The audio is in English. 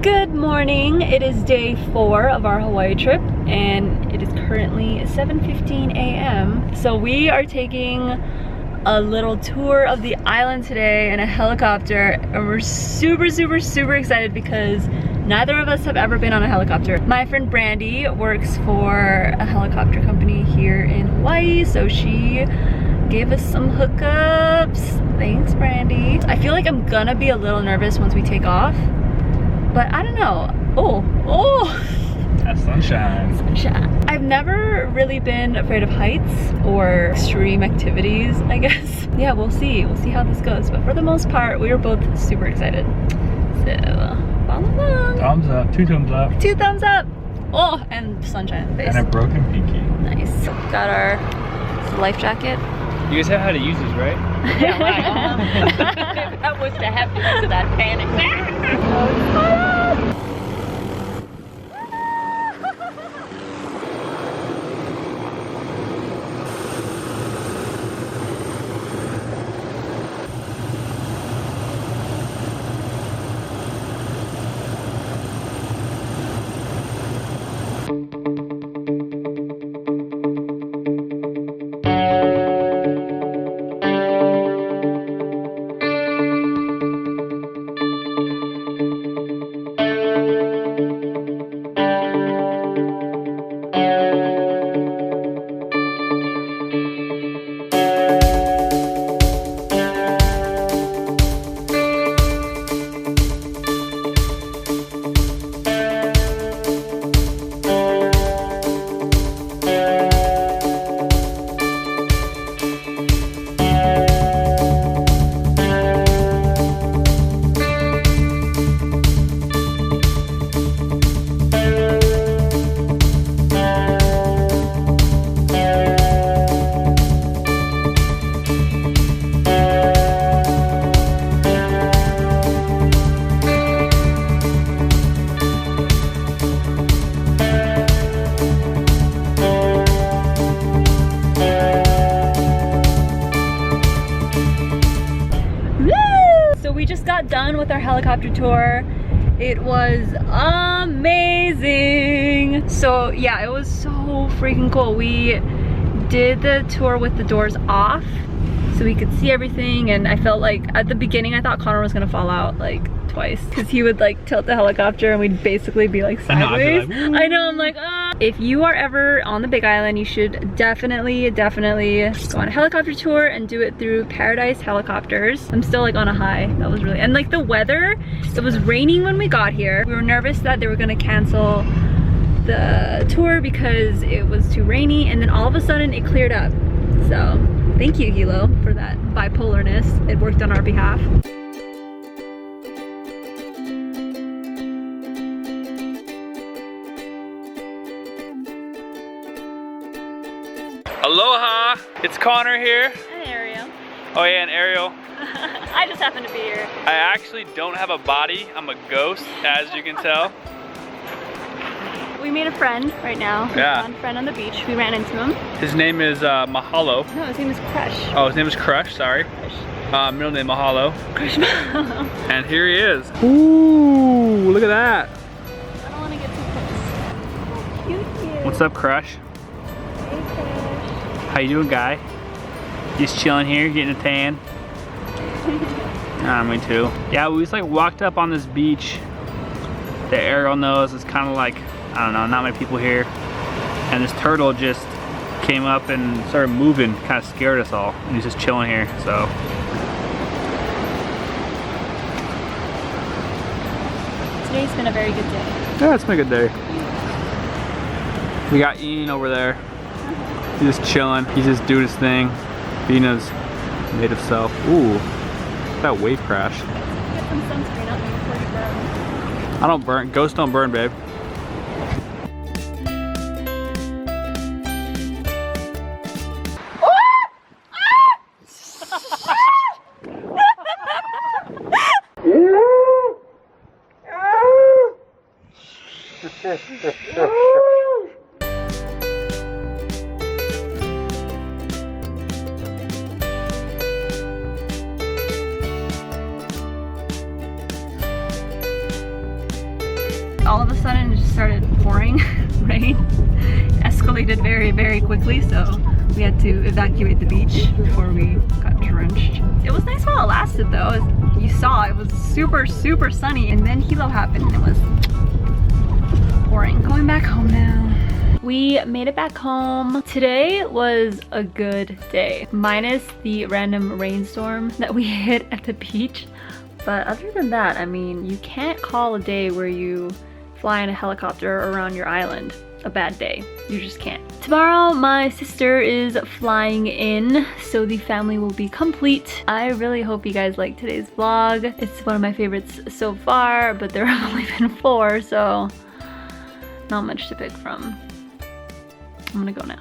Good morning. It is day 4 of our Hawaii trip and it is currently 7:15 a.m. So we are taking a little tour of the island today in a helicopter, and we're super excited because neither of us have ever been on a helicopter. My friend Brandy works for a helicopter company here in Hawaii, so she gave us some hookups. Thanks, Brandy. I feel like I'm gonna be a little nervous once we take off, but I don't know. Oh. That's sunshine. Sunshine. I've never really been afraid of heights or extreme activities, I guess. Yeah, we'll see. We'll see how this goes. But for the most part, we were both super excited. So, follow along. Thumbs up. 2 thumbs up. 2 thumbs up. Oh, and sunshine in the face. And a broken pinky. Nice. Got our life jacket. You guys have how to use these, right? Yeah, right. That was the happiness of that panic. Done with our helicopter tour. It was amazing. So yeah, it was so freaking cool. We did the tour with the doors off so we could see everything, and I felt like at the beginning I thought Connor was gonna fall out like twice because he would like tilt the helicopter and we'd basically be like sideways. I know, I'm like, ah. If you are ever on the Big Island, you should definitely go on a helicopter tour and do it through Paradise Helicopters. I'm still like on a high. That was really, and like the weather, it was raining when we got here. We were nervous that they were gonna cancel the tour because it was too rainy, and then all of a sudden it cleared up. So thank you, Hilo, for that bipolarness. It worked on our behalf. Aloha! It's Connor here. And Ariel. Oh yeah, and Ariel. I just happen to be here. I actually don't have a body. I'm a ghost, as you can tell. We made a friend right now. Yeah. A friend on the beach. We ran into him. His name is Mahalo. No, his name is Crush. Oh, his name is Crush, sorry. Crush. Middle name Mahalo. Crush Mahalo. And here he is. Ooh, look at that. I don't want to get too close. Oh, cute. What's up, Crush? Hey, Crush. How you doing, guy? Just chilling here, getting a tan. Me too. Yeah, we just like walked up on this beach. The Ariel knows it's kind of like, I don't know, not many people here. And this turtle just came up and started moving, kind of scared us all. And he's just chilling here, so. Today's been a very good day. Yeah, it's been a good day. We got Ian over there. He's just chilling. He's just doing his thing. Being his native self. Ooh, that wave crash. Get some sunscreen on me before you burn. I don't burn. Ghosts don't burn, babe. all of a sudden it just started pouring rain. Escalated very, very quickly, so we had to evacuate the beach before we got drenched. It was nice while it lasted though. You saw it was super, super sunny, and then Hilo happened and it was pouring. Going back home now. We made it back home. Today was a good day, minus the random rainstorm that we hit at the beach. But other than that, I mean, you can't call a day where you fly in a helicopter around your island a bad day. You just can't. Tomorrow, my sister is flying in, so the family will be complete. I really hope you guys like today's vlog. It's one of my favorites so far, but there have only been 4, so not much to pick from. I'm gonna go now.